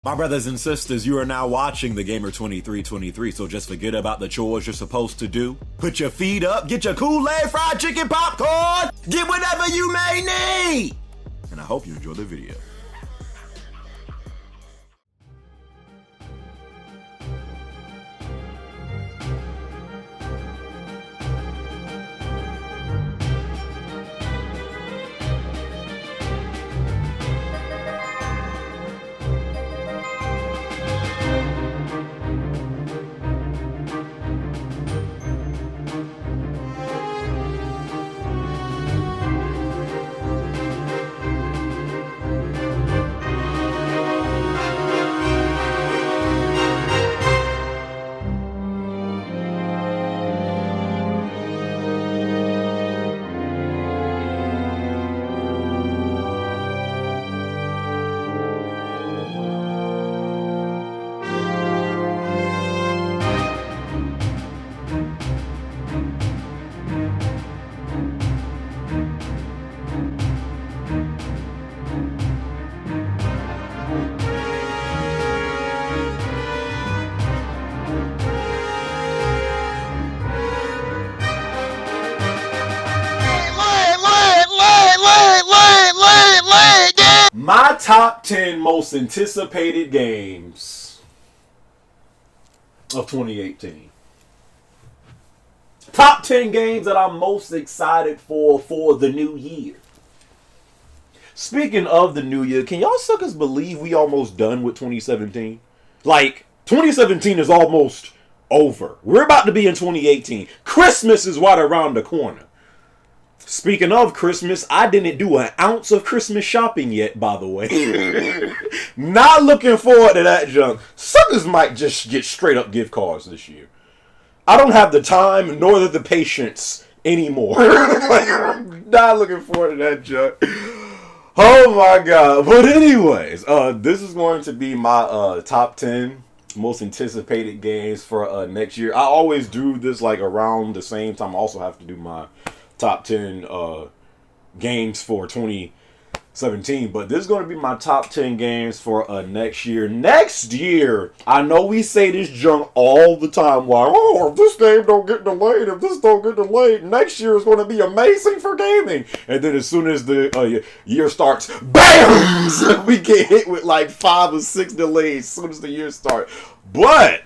My brothers and sisters, you are now watching the Gamer 2323, so just forget about the chores you're supposed to do. Put your feet up, get your Kool-Aid, fried chicken, popcorn, get whatever you may need! And I hope you enjoy the video. My top 10 most anticipated games of 2018. Top 10 games that I'm most excited for the new year. Speaking of the new year, can y'all suckers believe we almost done with 2017? Like, 2017 is almost over. We're about to be in 2018. Christmas is right around the corner. Speaking of Christmas, I didn't do an ounce of Christmas shopping yet, by the way. Not looking forward to that junk. Suckers might just get straight up gift cards this year. I don't have the time nor the patience anymore. Not looking forward to that junk. Oh my god. But anyways, this is going to be my top 10 most anticipated games for next year. I always do this like around the same time. I also have to do my top 10 games for 2017, but this is going to be my top 10 games for next year. Next year, I know we say this junk all the time, like, oh, if this game don't get delayed, if this don't get delayed, next year is going to be amazing for gaming. And then as soon as the year starts, bam! We get hit with like 5 or 6 delays as soon as the year starts. But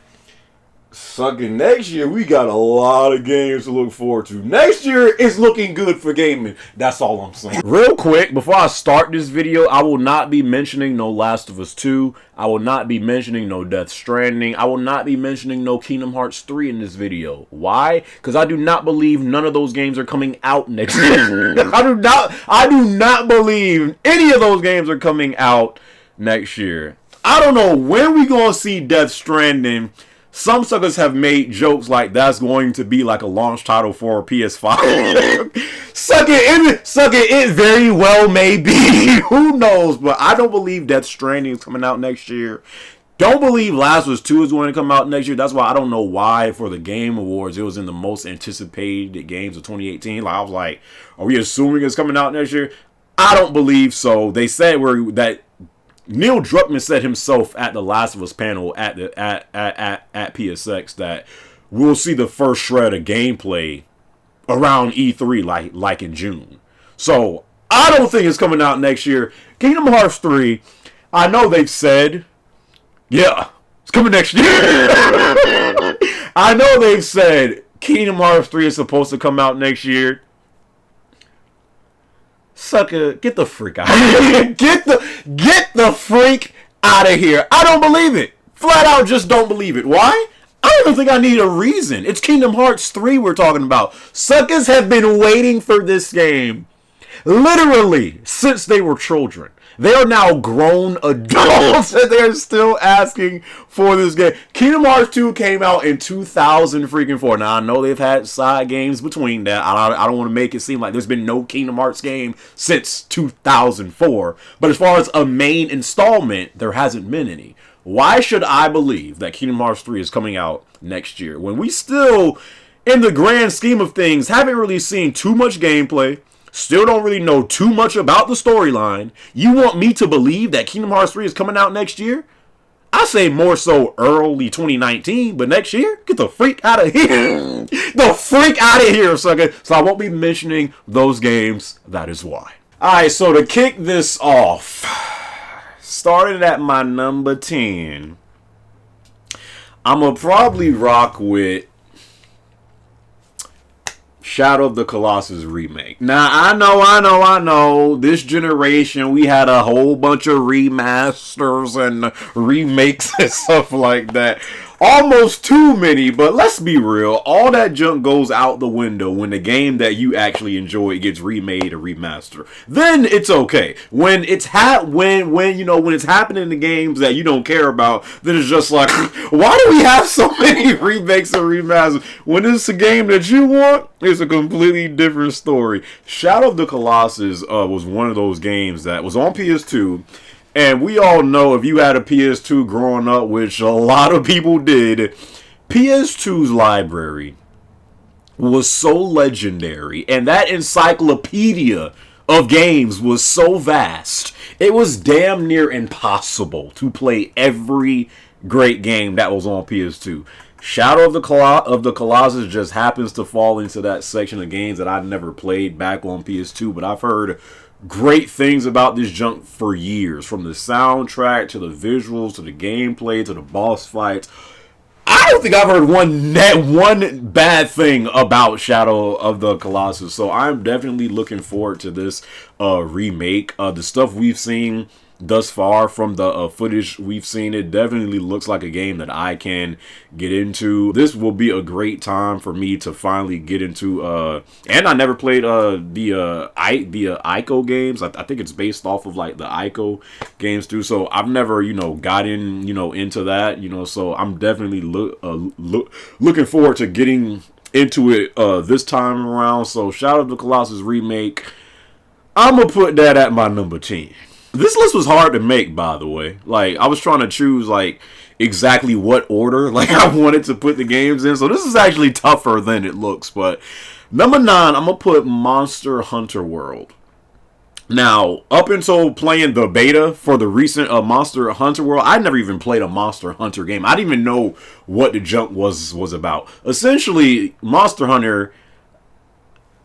sucking next year, we got a lot of games to look forward to. Next year is looking good for gaming. That's all I'm saying. Real quick, before I start this video, I will not be mentioning no Last of Us 2. I will not be mentioning no Death Stranding. I will not be mentioning no Kingdom Hearts 3 in this video. Why? Because I do not believe none of those games are coming out next year. I do not believe any of those games are coming out next year. I don't know when we gonna see Death Stranding. Some suckers have made jokes like that's going to be like a launch title for PS5. Suck it very well may be. Who knows? But I don't believe Death Stranding is coming out next year. Don't believe Last of Us 2 is going to come out next year. That's why I don't know why for the Game Awards it was in the most anticipated games of 2018. Like I was like, are we assuming it's coming out next year? I don't believe so. They said that Neil Druckmann said himself at the Last of Us panel at PSX that we'll see the first shred of gameplay around E3 like in June. So I don't think it's coming out next year. Kingdom Hearts 3, I know they've said, yeah, it's coming next year. I know they've said Kingdom Hearts 3 is supposed to come out next year. Sucker, get the freak out of here. Get the freak out of here. I don't believe it. Flat out just don't believe it. Why? I don't even think I need a reason. It's Kingdom Hearts 3 we're talking about. Suckers have been waiting for this game literally since they were children. They are now grown adults and they're still asking for this game. Kingdom Hearts 2 came out in 2004. Now, I know they've had side games between that. I don't want to make it seem like there's been no Kingdom Hearts game since 2004. But as far as a main installment, there hasn't been any. Why should I believe that Kingdom Hearts 3 is coming out next year when we still, in the grand scheme of things, haven't really seen too much gameplay? Still don't really know too much about the storyline. You want me to believe that Kingdom Hearts 3 is coming out next year? I say more so early 2019, but next year, get the freak out of here. The freak out of here, sucker. So I won't be mentioning those games. That is why. Alright, so to kick this off, starting at my number 10, I'm going to probably rock with Shadow of the Colossus remake. Now, I know. This generation, we had a whole bunch of remasters and remakes and stuff like that. Almost too many, but let's be real. All that junk goes out the window when the game that you actually enjoy gets remade or remastered. Then it's okay. When it's when it's happening in the games that you don't care about, then it's just like, why do we have so many remakes and remasters? When it's a game that you want, it's a completely different story. Shadow of the Colossus was one of those games that was on PS2. And we all know if you had a PS2 growing up, which a lot of people did, PS2's library was so legendary. And that encyclopedia of games was so vast. It was damn near impossible to play every great game that was on PS2. Shadow of the Colossus just happens to fall into that section of games that I never played back on PS2, but I've heard great things about this junk for years, from the soundtrack to the visuals to the gameplay to the boss fights. I don't think I've heard one bad thing about Shadow of the Colossus, so I'm definitely looking forward to this remake. The stuff we've seen thus far from the footage we've seen, it definitely looks like a game that I can get into. This will be a great time for me to finally get into and I never played the Ico games. I think it's based off of like the Ico games too, so I've never gotten into that, so I'm definitely looking forward to getting into it this time around. So Shadow of the Colossus remake, I'm gonna put that at my number 10. This list was hard to make, by the way. Like, I was trying to choose, like, exactly what order, like, I wanted to put the games in. So this is actually tougher than it looks. But number 9, I'm going to put Monster Hunter World. Now, up until playing the beta for the recent Monster Hunter World, I never even played a Monster Hunter game. I didn't even know what the junk was about. Essentially, Monster Hunter,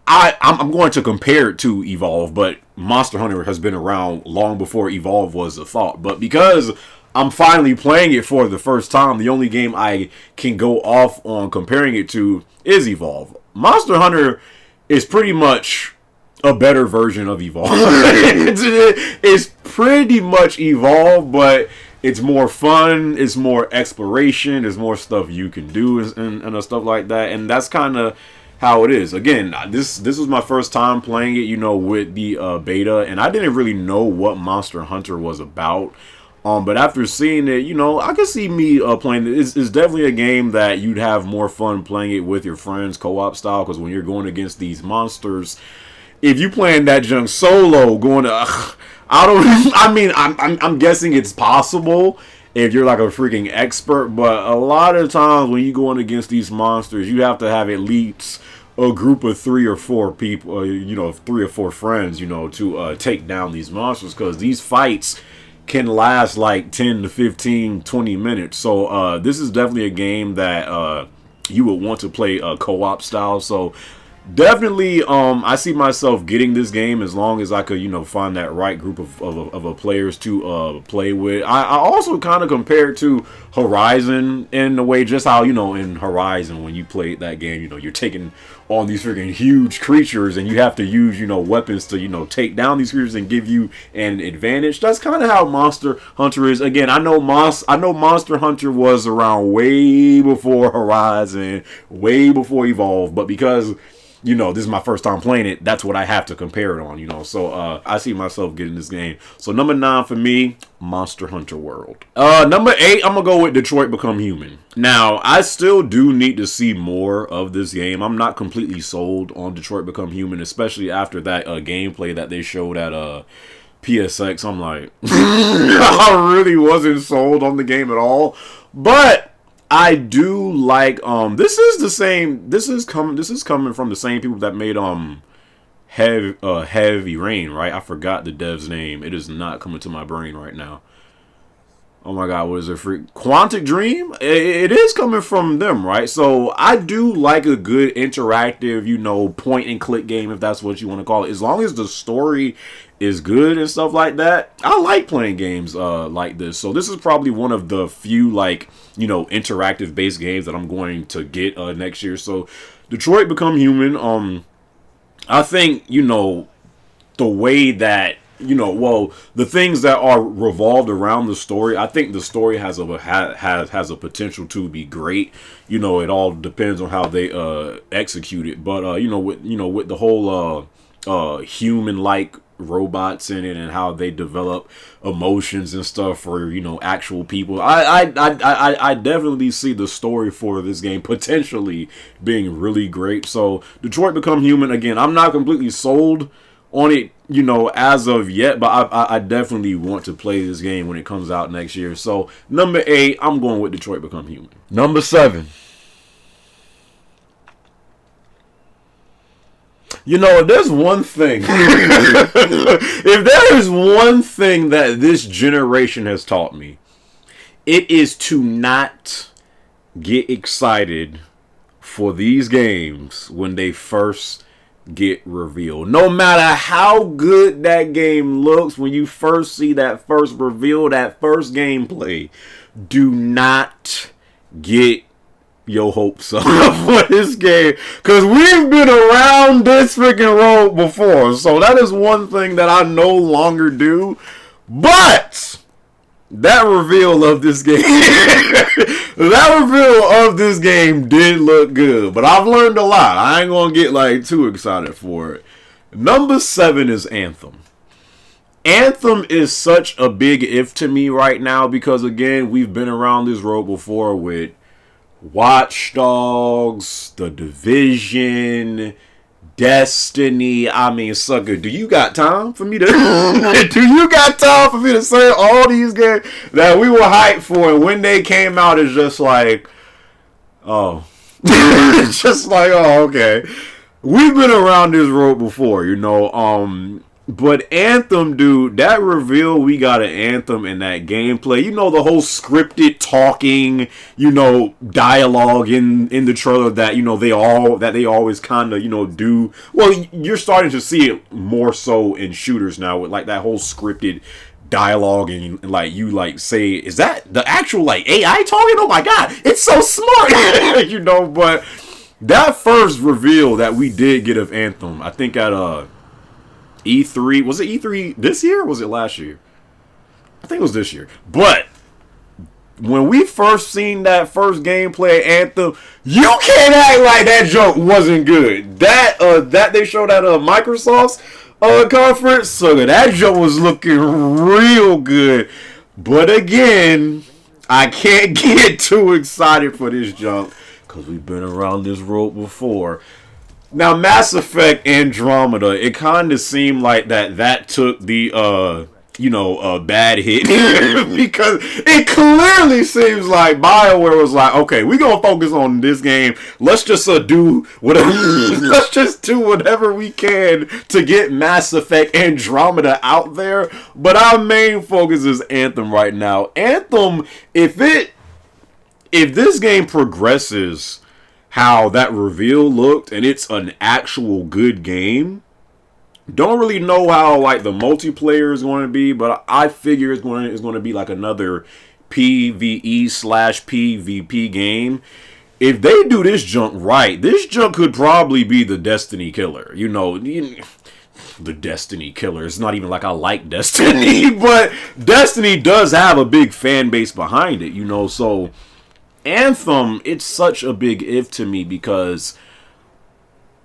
I'm going to compare it to Evolve, but Monster Hunter has been around long before Evolve was a thought. But because I'm finally playing it for the first time, the only game I can go off on comparing it to is Evolve. Monster Hunter is pretty much a better version of Evolve. It's pretty much Evolve, but it's more fun, it's more exploration, there's more stuff you can do and stuff like that. And that's kind of how it is. Again, this was my first time playing it, with the beta, and I didn't really know what Monster Hunter was about. But after seeing it, I can see me playing it. It's definitely a game that you'd have more fun playing it with your friends, co-op style, because when you're going against these monsters, if you playing that junk solo, I'm guessing it's possible if you're like a freaking expert, but a lot of times when you going against these monsters, you have to have at least a group of 3 or 4 people, 3 or 4 friends, to take down these monsters, because these fights can last like 10 to 15, 20 minutes. So this is definitely a game that you would want to play co-op style. So definitely, I see myself getting this game as long as I could, find that right group of players to play with. I also kind of compare it to Horizon in the way, just how, in Horizon, when you played that game, you're taking on these freaking huge creatures and you have to use, weapons to, take down these creatures and give you an advantage. That's kind of how Monster Hunter is. Again, I know Monster Hunter was around way before Horizon, way before Evolve, but because this is my first time playing it, that's what I have to compare it on, so I see myself getting this game. So number 9 for me, Monster Hunter World. Number 8, I'm gonna go with Detroit Become Human. Now, I still do need to see more of this game. I'm not completely sold on Detroit Become Human, especially after that gameplay that they showed at PSX. I'm like, I really wasn't sold on the game at all, but I do like this is coming from the same people that made Heavy Rain, right? I forgot the dev's name. It is not coming to my brain right now. Oh my God, what is it? Quantic Dream? It is coming from them, right? So I do like a good interactive, point and click game, if that's what you want to call it. As long as the story is good and stuff like that, I like playing games like this. So this is probably one of the few interactive based games that I'm going to get next year. So Detroit Become Human. I think the way that the things that are revolved around the story, I think the story has a potential to be great. It all depends on how they execute it. But with the whole human like robots in it and how they develop emotions and stuff for actual people, I definitely see the story for this game potentially being really great. So Detroit Become Human, again, I'm not completely sold on it, as of yet, but I definitely want to play this game when it comes out next year. So number 8, I'm going with Detroit Become Human. Number 7. If there's one thing, if there is one thing that this generation has taught me, it is to not get excited for these games when they first get revealed. No matter how good that game looks, when you first see that first reveal, that first gameplay, do not get your hopes up for this game, because we've been around this freaking road before. So that is one thing that I no longer do. But that reveal of this game did look good, but I've learned a lot. I ain't gonna get too excited for it. Number 7 is Anthem. Anthem is such a big if to me right now, because again, we've been around this road before with Watch Dogs, The Division, Destiny. I mean, sucker, do you got time for me to say all these games that we were hyped for, and when they came out, it's just like, oh. It's just like, oh, okay. We've been around this road before, but Anthem, dude, that reveal we got an Anthem in that gameplay. The whole scripted talking, dialogue in the trailer that they always kind of do. Well, you're starting to see it more so in shooters now with that whole scripted dialogue, and you say, is that the actual AI talking? Oh my God, it's so smart. But that first reveal that we did get of Anthem, I think at E3, was it E3 this year or was it last year? I think it was this year. But when we first seen that first gameplay Anthem, you can't act like that joke wasn't good. That they showed at Microsoft's conference, so that joke was looking real good. But again, I can't get too excited for this junk, because we've been around this road before. Now, Mass Effect Andromeda, it kind of seemed like that took the, bad hit. Because it clearly seems like BioWare was like, okay, we're going to focus on this game. Let's just do whatever. Let's just do whatever we can to get Mass Effect Andromeda out there. But our main focus is Anthem right now. Anthem, if this game progresses how that reveal looked, and it's an actual good game, don't really know how the multiplayer is going to be, but I figure it's going to be another PvE/PvP game. If they do this junk right, this junk could probably be the Destiny killer. The Destiny killer. It's not even I like Destiny, but Destiny does have a big fan base behind it, so Anthem, it's such a big if to me, because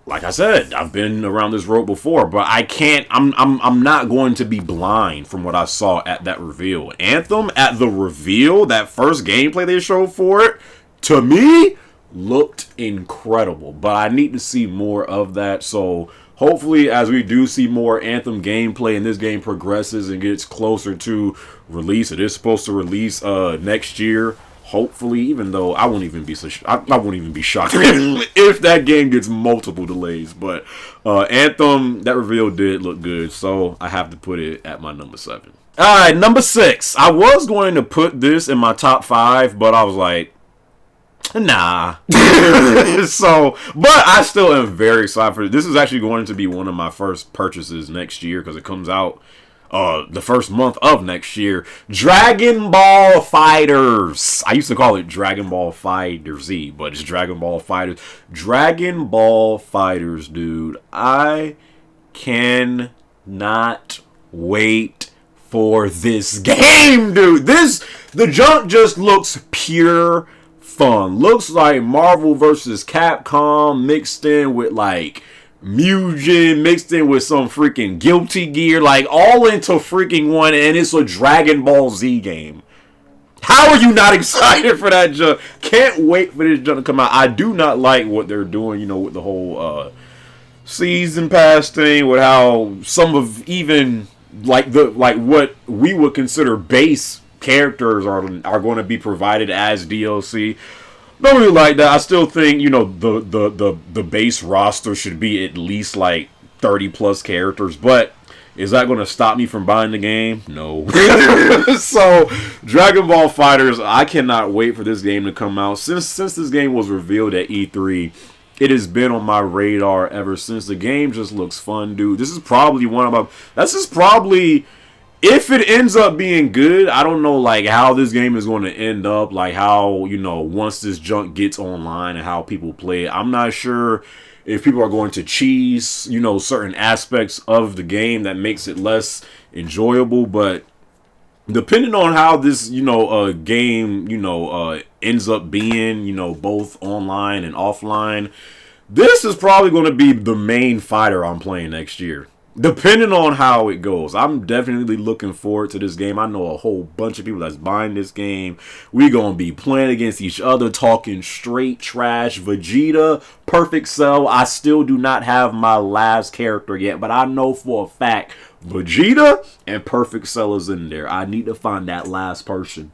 like I said, I've been around this road before, but I'm not going to be blind from what I saw at that reveal. Anthem, at the reveal, that first gameplay they showed for it, to me, looked incredible. But I need to see more of that, so hopefully as we do see more Anthem gameplay and this game progresses and gets closer to release, it is supposed to release next year. Hopefully, even though I won't even be shocked if that game gets multiple delays. But Anthem, that reveal did look good, so I have to put it at my number 7. Alright, number 6. I was going to put this in my top 5, but I was like, nah. So, but I still am very excited for it. This is actually going to be one of my first purchases next year because it comes out the first month of next year. Dragon Ball Fighters. I used to call it Dragon Ball Fighter Z, but it's Dragon Ball Fighters. Dragon Ball Fighters, dude. I cannot wait for this game, dude. The junk just looks pure fun. Looks like Marvel vs. Capcom mixed in with like Mugen, mixed in with some freaking Guilty Gear, like all into freaking one, and it's a Dragon Ball Z game. How are you not excited for that junk? Can't wait for this junk to come out. I do not like what they're doing, you know, with the whole season pass thing, with how some of even like what we would consider base characters are going to be provided as DLC. Don't really like that. I still think, you know, the base roster should be at least like 30 plus characters, but is that going to stop me from buying the game? No. So, Dragon Ball Fighters, I cannot wait for this game to come out. Since this game was revealed at E3, it has been on my radar ever since. The game just looks fun, dude. This is probably if it ends up being good, I don't know like how this game is going to end up, like how, you know, once this junk gets online and how people play it. I'm not sure if people are going to cheese, you know, certain aspects of the game that makes it less enjoyable, but depending on how this, you know, game, you know, ends up being, you know, both online and offline, this is probably going to be the main fighter I'm playing next year. Depending on how it goes. I'm definitely looking forward to this game. I know a whole bunch of people that's buying this game. We're going to be playing against each other, talking straight trash. Vegeta, Perfect Cell. I still do not have my last character yet, but I know for a fact Vegeta and Perfect Cell is in there. I need to find that last person.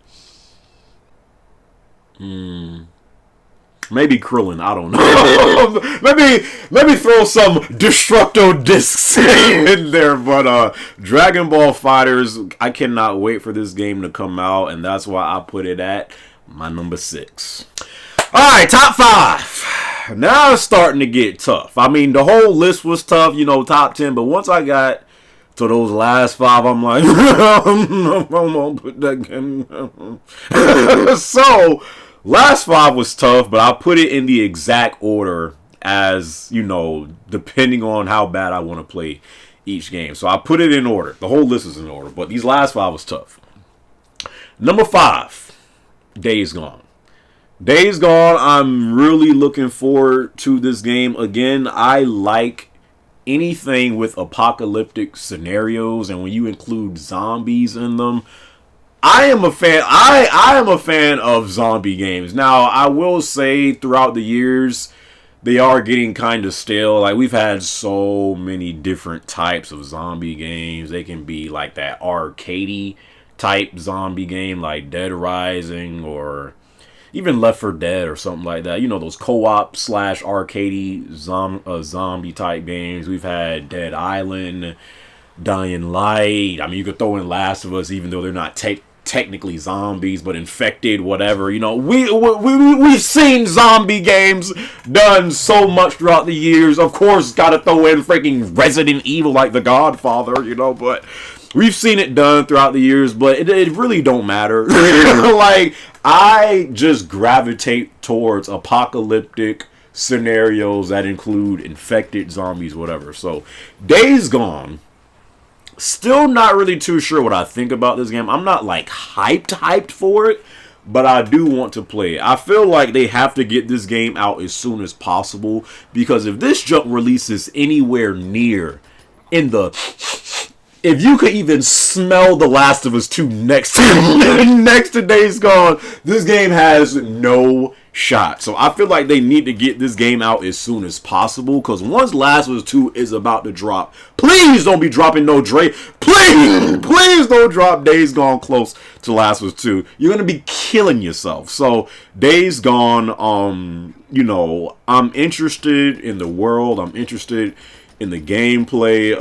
Maybe Krillin, I don't know. let me throw some Destructo discs in there. But Dragon Ball Fighters, I cannot wait for this game to come out, and that's why I put it at my number 6. Alright, top 5. Now it's starting to get tough. I mean, the whole list was tough, you know, top 10, but once I got to those last 5, I'm like, I'm gonna put that game. So, last 5 was tough, but I put it in the exact order as, you know, depending on how bad I want to play each game. So I put it in order. The whole list is in order, but these last 5 was tough. Number 5, Days Gone. Days Gone, I'm really looking forward to this game. Again, I like anything with apocalyptic scenarios, and when you include zombies in them, I am a fan. I am a fan of zombie games. Now, I will say throughout the years, they are getting kind of stale. Like, we've had so many different types of zombie games. They can be like that arcadey type zombie game like Dead Rising or even Left 4 Dead or something like that. You know, those co-op / arcadey zombie type games. We've had Dead Island, Dying Light. I mean, you could throw in Last of Us, even though they're not technically zombies, but infected, whatever. You know, we've seen zombie games done so much throughout the years. Of course, gotta throw in freaking Resident Evil like The Godfather, you know, but we've seen it done throughout the years, but it really don't matter. Like, I just gravitate towards apocalyptic scenarios that include infected zombies, whatever. So, Days Gone, still not really too sure what I think about this game. I'm not like hyped for it, but I do want to play it. I feel like they have to get this game out as soon as possible, because if this junk releases anywhere near in the... If you could even smell The Last of Us 2 next to Days Gone, this game has no shot. So I feel like they need to get this game out as soon as possible, because once Last of Us 2 is about to drop, please don't be dropping no Dre. Please don't drop Days Gone close to Last of Us 2. You're going to be killing yourself. So Days Gone, you know, I'm interested in the world. I'm interested in the gameplay.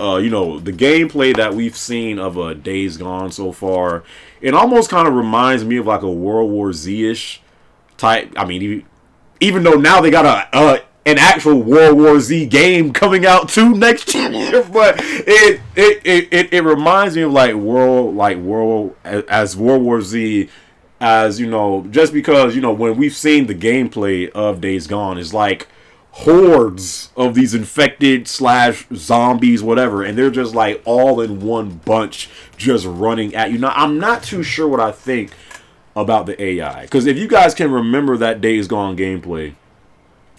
The gameplay that we've seen of Days Gone so far, it almost kind of reminds me of like a World War Z-ish type. I mean, even though now they got an actual World War Z game coming out too next year, but it reminds me of World War Z, as just because when we've seen the gameplay of Days Gone is like hordes of these infected / zombies, whatever, and they're just like all in one bunch just running at you. Now I'm not too sure what I think about the AI, because if you guys can remember that Days Gone gameplay,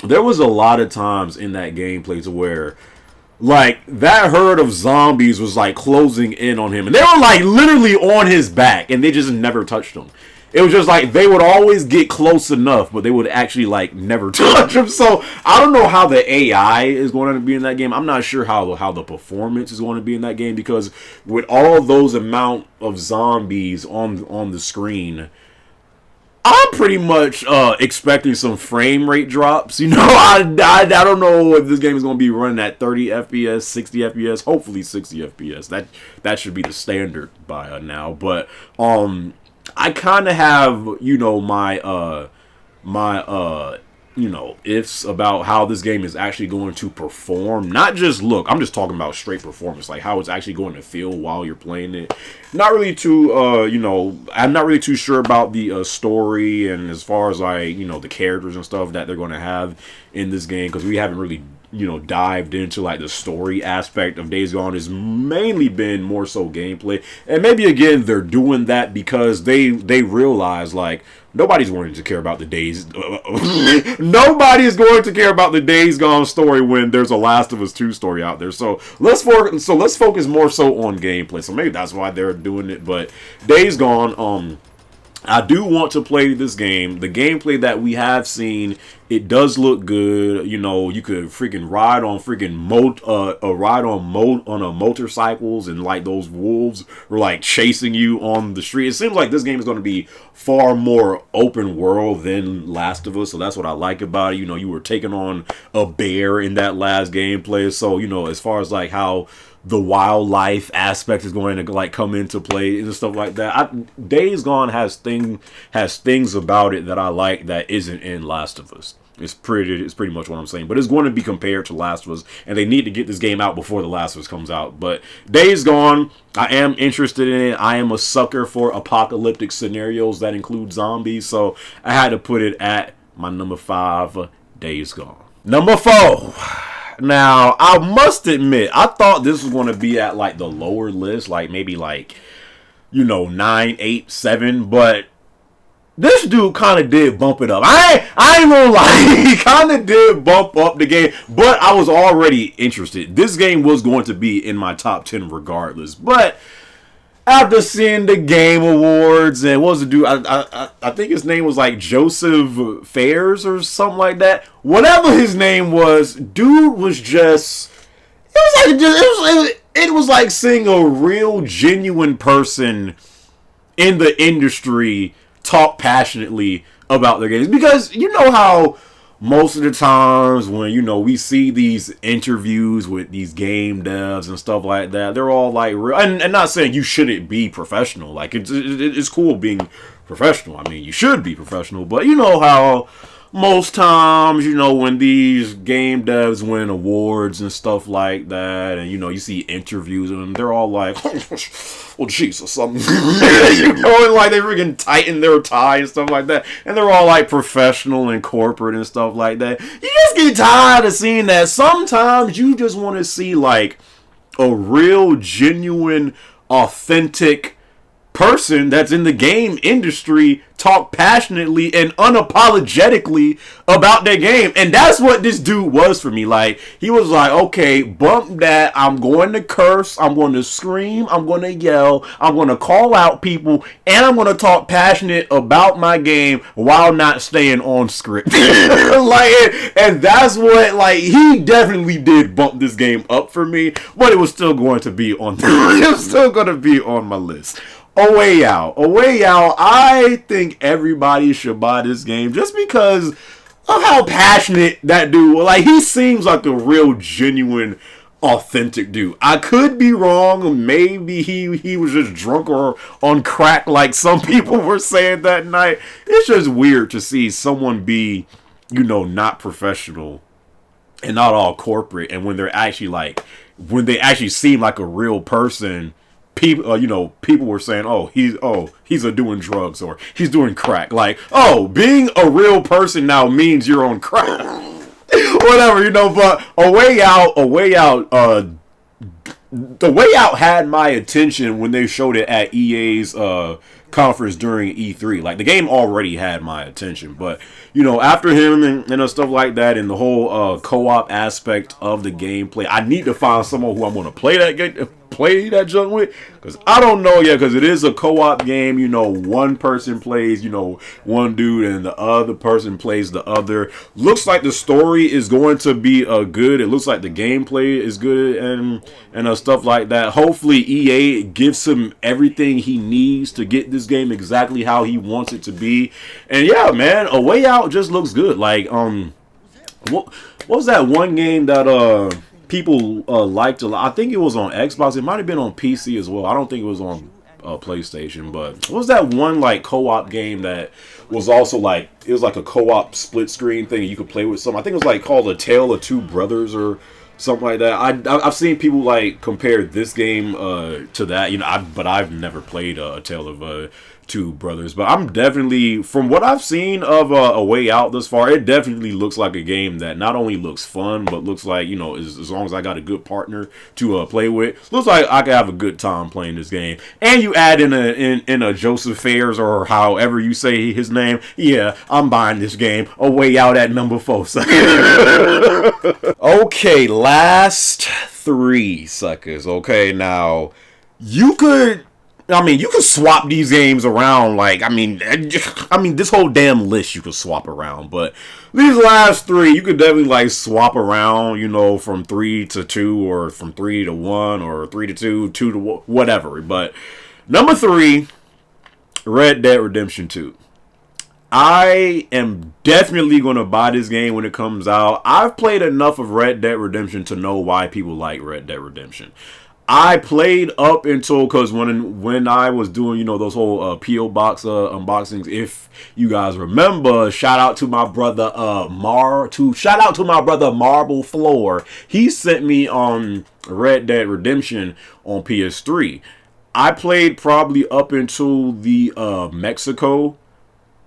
there was a lot of times in that gameplay to where like that herd of zombies was like closing in on him, and they were like literally on his back, and they just never touched him. It was just like they would always get close enough, but they would actually like never touch him. So I don't know how the AI is going to be in that game. I'm not sure how the performance is going to be in that game, because with all those amount of zombies on the screen, I'm pretty much expecting some frame rate drops. I don't know if this game is going to be running at 30 FPS, 60 FPS, hopefully 60 FPS. That should be the standard by now. But I kind of have, my ifs about how this game is actually going to perform. Not just look, I'm just talking about straight performance, like how it's actually going to feel while you're playing it. Not really too, I'm not really too sure about the story, and as far as the characters and stuff that they're going to have in this game, because we haven't really dived into like the story aspect of Days Gone. Has mainly been more so gameplay, and maybe again they're doing that because they realize like nobody's going to care about the Days nobody's going to care about the Days Gone story when there's a Last of Us 2 story out there. So let's focus more so on gameplay. So maybe that's why they're doing it. But Days Gone, I do want to play this game. The gameplay that we have seen, it does look good. You could freaking ride on motorcycles, and like those wolves were like chasing you on the street. It seems like this game is going to be far more open world than Last of Us, so that's what I like about it. You were taking on a bear in that last gameplay, so as far as like how the wildlife aspect is going to like come into play and stuff like that. Days Gone has things about it that I like that isn't in Last of Us. It's pretty much what I'm saying. But it's going to be compared to Last of Us, and they need to get this game out before the Last of Us comes out. But Days Gone, I am interested in it. I am a sucker for apocalyptic scenarios that include zombies, so I had to put it at my number 5, Days Gone. Number 4. Now, I must admit, I thought this was going to be at like the lower list, like maybe like 9, 8, 7, but this dude kind of did bump it up. I ain't gonna lie, he kind of did bump up the game, but I was already interested. This game was going to be in my top 10 regardless, but after seeing the Game Awards, and what was the dude? I think his name was like Joseph Fares or something like that. Whatever his name was, dude was just. It was like seeing a real genuine person in the industry talk passionately about their games, because how most of the times when we see these interviews with these game devs and stuff like that, they're all like real, and not saying you shouldn't be professional, like it's cool being professional. I mean, you should be professional, but how most times, when these game devs win awards and stuff like that, and you see interviews and they're all like, well, Jesus, something, and like they freaking tighten their tie and stuff like that, and they're all like professional and corporate and stuff like that. You just get tired of seeing that. Sometimes you just want to see like a real, genuine, authentic person that's in the game industry talk passionately and unapologetically about their game. And that's what this dude was for me. Like, he was like, okay, bump that. I'm going to curse. I'm going to scream. I'm going to yell. I'm going to call out people. And I'm going to talk passionate about my game while not staying on script. And that's what, like, he definitely did bump this game up for me. But it was still going to be on my list. A Way Out. I think everybody should buy this game just because of how passionate that dude was. Like, he seems like a real genuine authentic dude. I could be wrong. Maybe he was just drunk or on crack like some people were saying that night. It's just weird to see someone be, not professional and not all corporate, and when they're actually when they actually seem like a real person, people were saying, he's doing drugs or he's doing crack. Like, being a real person now means you're on crack. Whatever, but A Way Out, The Way Out had my attention when they showed it at EA's conference during E3. Like, the game already had my attention, but after him and stuff like that, and the whole co-op aspect of the gameplay, I need to find someone who I'm going to play that junk with, because I don't know yet, because it is a co-op game. One person plays one dude and the other person plays the other. Looks like the story is going to be good. It looks like the gameplay is good and stuff like that. Hopefully EA gives him everything he needs to get this game exactly how he wants it to be. And yeah, man, A Way Out just looks good. Like, what was that one game that people liked a lot? I think it was on Xbox. It might have been on PC as well. I don't think it was on PlayStation. But what was that one co-op game that was also it was like a co-op split screen thing and you could play with someone? I think it was called A Tale of Two Brothers or something like that. I've seen people compare this game to that. But I've never played A Tale of Two Brothers. But I'm definitely, from what I've seen of A Way Out thus far, it definitely looks like a game that not only looks fun, but looks like, as long as I got a good partner to play with, looks like I could have a good time playing this game. And you add in a Joseph Fares, or however you say his name. Yeah, I'm buying this game. A Way Out at number 4. Okay, last 3 suckers. Okay, now you could swap these games around. This whole damn list you could swap around. But these last 3, you could definitely swap around, from 3 to 2, or from 3 to 1, or 3 to 2, 2 to whatever. But number 3, Red Dead Redemption 2. I am definitely going to buy this game when it comes out. I've played enough of Red Dead Redemption to know why people like Red Dead Redemption. I played up until, because when I was doing, those whole P.O. Box unboxings, if you guys remember, shout out to my brother Marble Floor. He sent me Red Dead Redemption on PS3. I played probably up until the Mexico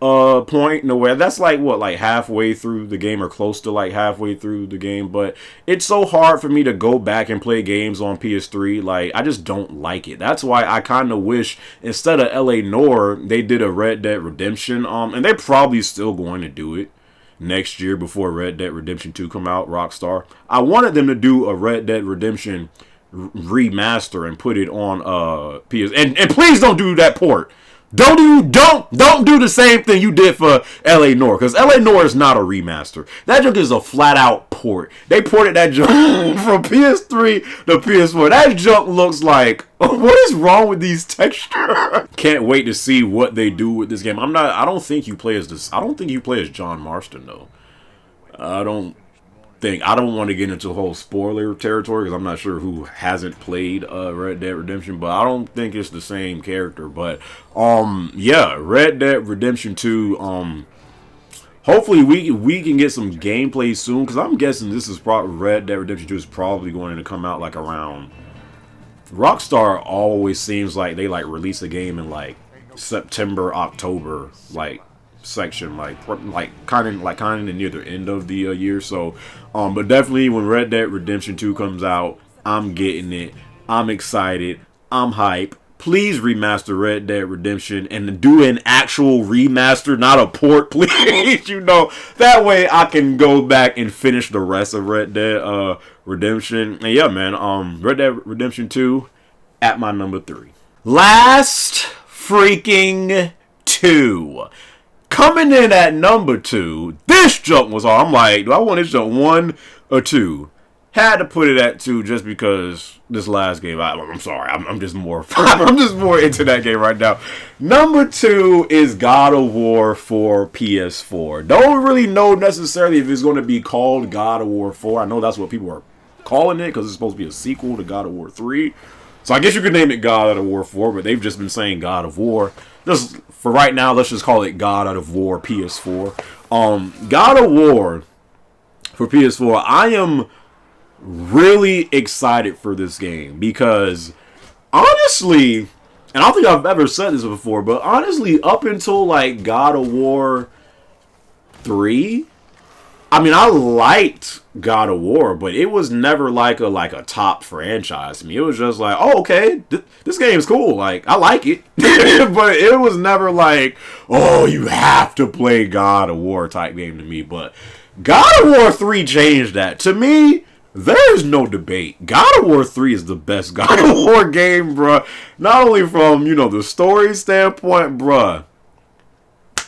point nowhere. That's halfway through the game, or close to halfway through the game. But it's so hard for me to go back and play games on PS3. I just don't like it. That's why I kind of wish, instead of LA Noire, they did a Red Dead Redemption. And they're probably still going to do it next year before Red Dead Redemption 2 come out, Rockstar. I wanted them to do a Red Dead Redemption remaster and put it on PS. And please don't do that port. Don't do the same thing you did for LA Noire, because LA Noire is not a remaster. That junk is a flat out port. They ported that junk from PS3 to PS4. That junk looks like, what is wrong with these textures? Can't wait to see what they do with this game. I don't think you play as John Marston though. I don't want to get into the whole spoiler territory, because I'm not sure who hasn't played Red Dead Redemption, but I don't think it's the same character. But yeah, Red Dead Redemption 2. Hopefully we can get some gameplay soon, because I'm guessing this is Red Dead Redemption 2 is probably going to come out around. Rockstar always seems like they release a game in September, October, section, kind of near the end of the year. So but definitely when Red Dead Redemption 2 comes out, I'm getting it. I'm excited. I'm hype. Please remaster Red Dead Redemption and do an actual remaster, not a port, please. That way I can go back and finish the rest of Red Dead Redemption. And yeah, man, Red Dead Redemption 2 at my number 3. Last freaking 2. Coming in at number 2, this junk was all. I'm like, do I want this junk 1 or 2? Had to put it at 2 just because this last game. I'm sorry, I'm just more. I'm just more into that game right now. Number 2 is God of War for PS4. Don't really know necessarily if it's going to be called God of War 4. I know that's what people are calling it because it's supposed to be a sequel to God of War 3. So I guess you could name it God of War 4, but they've just been saying God of War. Just for right now, let's just call it God of War PS4. God of War for PS4. I am really excited for this game because honestly, and I don't think I've ever said this before, but honestly, up until like God of War 3, I mean, I liked God of War, but it was never like a top franchise to me. It was just like, oh, okay, this game is cool. Like, I like it. But it was never like, oh, you have to play God of War type game to me. But God of War 3 changed that. To me, there's no debate. God of War 3 is the best God of War game, bruh. Not only from, the story standpoint, bruh.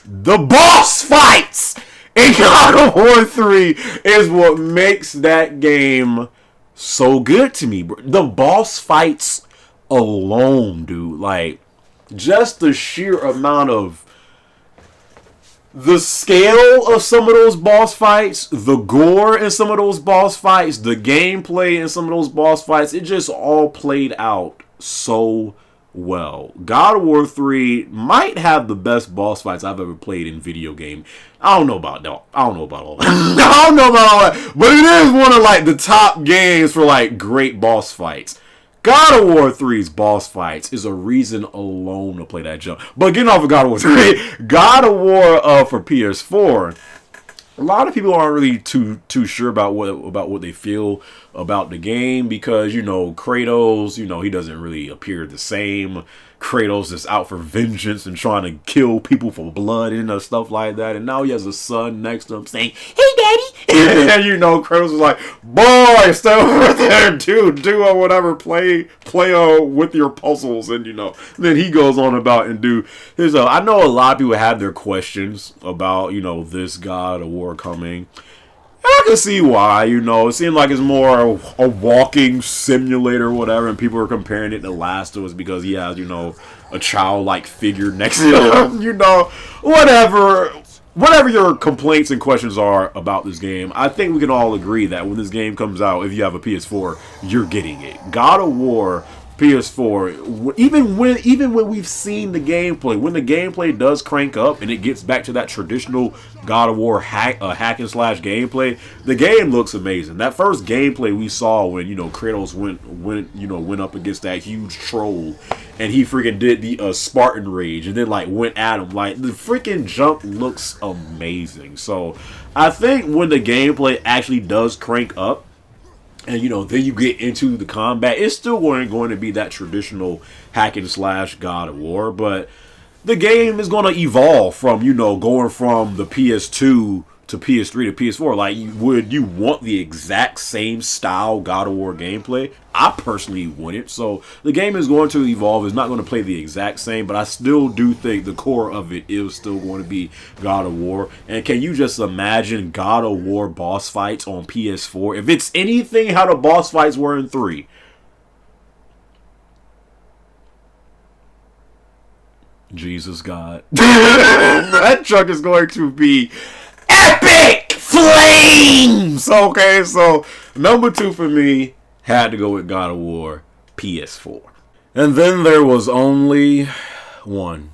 The boss fights in God of War 3 is what makes that game so good to me, bro. The boss fights alone, dude. Like, just the sheer amount of the scale of some of those boss fights, the gore in some of those boss fights, the gameplay in some of those boss fights, it just all played out so well. God of War 3 might have the best boss fights I've ever played in video game. I don't know about that. I don't know about all that. I don't know about all that. But it is one of like the top games for like great boss fights. God of War 3's boss fights is a reason alone to play that jump. But getting off of God of War 3, God of War for PS4, a lot of people aren't really too sure about what they feel about the game because Kratos, he doesn't really appear the same. Kratos is out for vengeance and trying to kill people for blood and stuff like that. And now he has a son next to him saying, "Hey, daddy." And Kratos is like, "Boy, stay over there, dude. Do or whatever. Play with your puzzles." And then he goes on about and do his. I know a lot of people have their questions about this God of War coming. I can see why, it seemed like it's more a walking simulator or whatever, and people are comparing it to Last of Us because he has, a childlike figure next to him, whatever your complaints and questions are about this game, I think we can all agree that when this game comes out, if you have a PS4, you're getting it. God of War PS4, even when we've seen the gameplay, when the gameplay does crank up and it gets back to that traditional God of War hack and slash gameplay, the game looks amazing. That first gameplay we saw when Kratos went up against that huge troll and he freaking did the Spartan rage and then went at him, the freaking jump looks amazing. So I think when the gameplay actually does crank up, and then you get into the combat, it's still going to be that traditional hack and slash God of War, but the game is going to evolve from going from the PS2 to PS3 to PS4. Would you want the exact same style God of War gameplay? I personally wouldn't. So the game is going to evolve. It's not going to play the exact same, but I still do think the core of it is still going to be God of War. And can you just imagine God of War boss fights on PS4? If it's anything how the boss fights were in 3. Jesus God. That truck is going to be epic flames! Okay, so number 2 for me had to go with God of War PS4. And then there was only one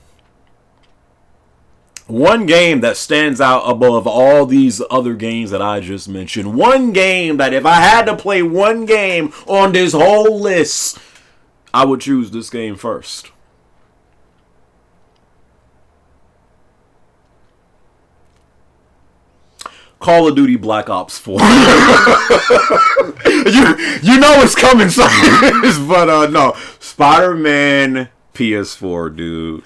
game that stands out above all these other games that I just mentioned. One game that if I had to play one game on this whole list, I would choose this game first. Call of Duty Black Ops 4. you know it's coming, but no. Spider-Man PS4, dude.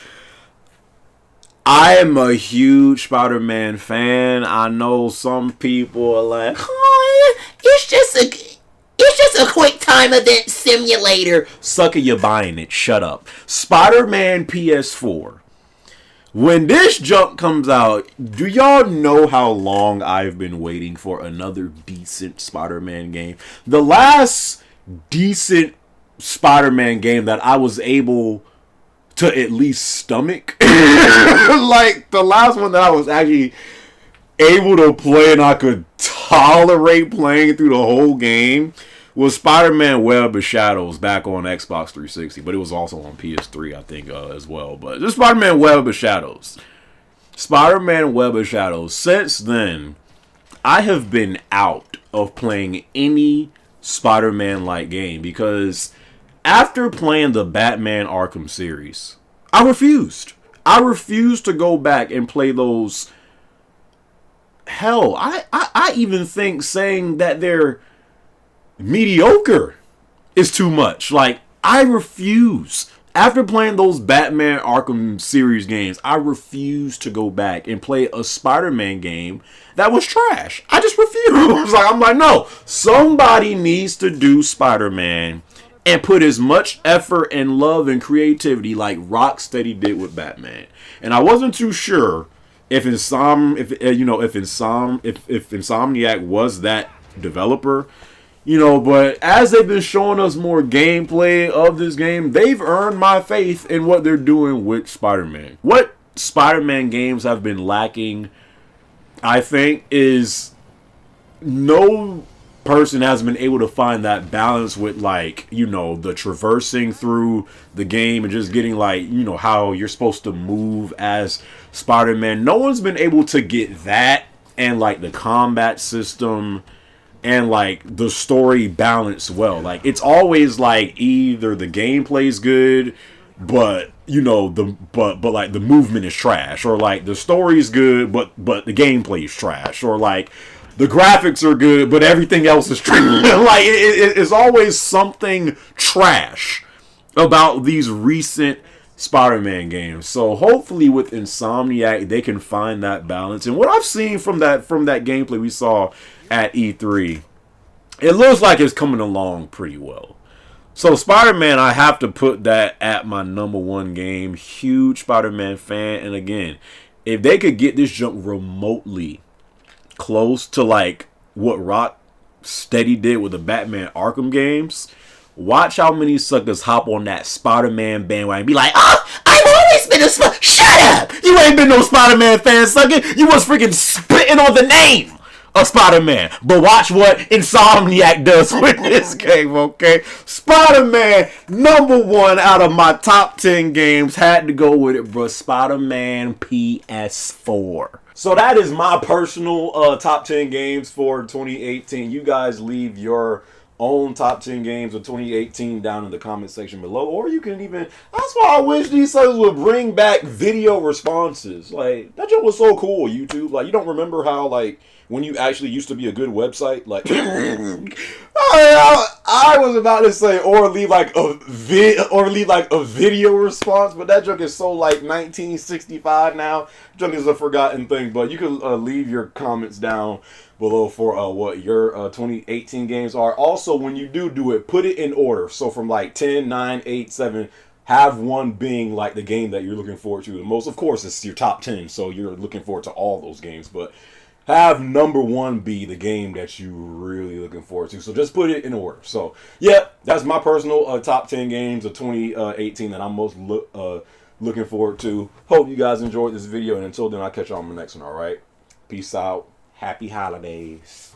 I am a huge Spider-Man fan. I know some people are like, oh, it's just a quick time event simulator. Sucker, you're buying it. Shut up. Spider-Man PS4. When this jump comes out, do y'all know how long I've been waiting for another decent Spider-Man game? The last decent Spider-Man game that I was able to at least stomach, the last one that I was actually able to play and I could tolerate playing through the whole game was Spider-Man Web of Shadows back on Xbox 360, but it was also on PS3, I think, as well. But just Spider-Man Web of Shadows. Spider-Man Web of Shadows. Since then, I have been out of playing any Spider-Man-like game because after playing the Batman Arkham series, I refused. I refused to go back and play those. Hell, I even think saying that they're mediocre is too much. Like, I refuse. After playing those Batman Arkham series games, I refuse to go back and play a Spider-Man game that was trash. I just refuse. I'm like, no. Somebody needs to do Spider-Man and put as much effort and love and creativity like Rocksteady did with Batman. And I wasn't too sure if Insomniac was that developer. But as they've been showing us more gameplay of this game, they've earned my faith in what they're doing with Spider-Man. What Spider-Man games have been lacking, I think, is no person has been able to find that balance with, the traversing through the game and just getting, how you're supposed to move as Spider-Man. No one's been able to get that and, the combat system and the story balance well. It's always either the gameplay's good, but the movement is trash, or the story's good, but the gameplay's trash, or the graphics are good, but everything else is trash. It's always something trash about these recent Spider-Man games. So hopefully with Insomniac they can find that balance. And what I've seen from that gameplay we saw at E3, it looks like it's coming along pretty well. So Spider-Man, I have to put that at my number one game. Huge Spider-Man fan. And again, if they could get this jump remotely close to what Rocksteady did with the Batman Arkham games, watch how many suckers hop on that Spider-Man bandwagon and be like, oh, I've always been a shut up! You ain't been no Spider-Man fan, sucker! You was freaking spitting on the name of Spider-Man. But watch what Insomniac does with this game, okay? Spider-Man, number one out of my top 10 games. Had to go with it, bro. Spider-Man PS4. So that is my personal top 10 games for 2018. You guys leave your own top 10 games of 2018 down in the comment section below, or you can even, that's why I wish these sites would bring back video responses. That joke was so cool, YouTube. You don't remember how when you actually used to be a good website, I was about to say, or leave a video response, but that joke is so 1965 now. Joke is a forgotten thing. But you can leave your comments down below for what your 2018 games are. Also, when you do it, put it in order. So from 10, 9, 8, 7, have one being the game that you're looking forward to the most. Of course, it's your top 10, so you're looking forward to all those games, but have number one be the game that you really looking forward to. So just put it in order. So yeah, that's my personal top 10 games of 2018 that I'm most looking forward to. Hope you guys enjoyed this video, and until then, I'll catch you on the next one. All right, peace out. Happy holidays.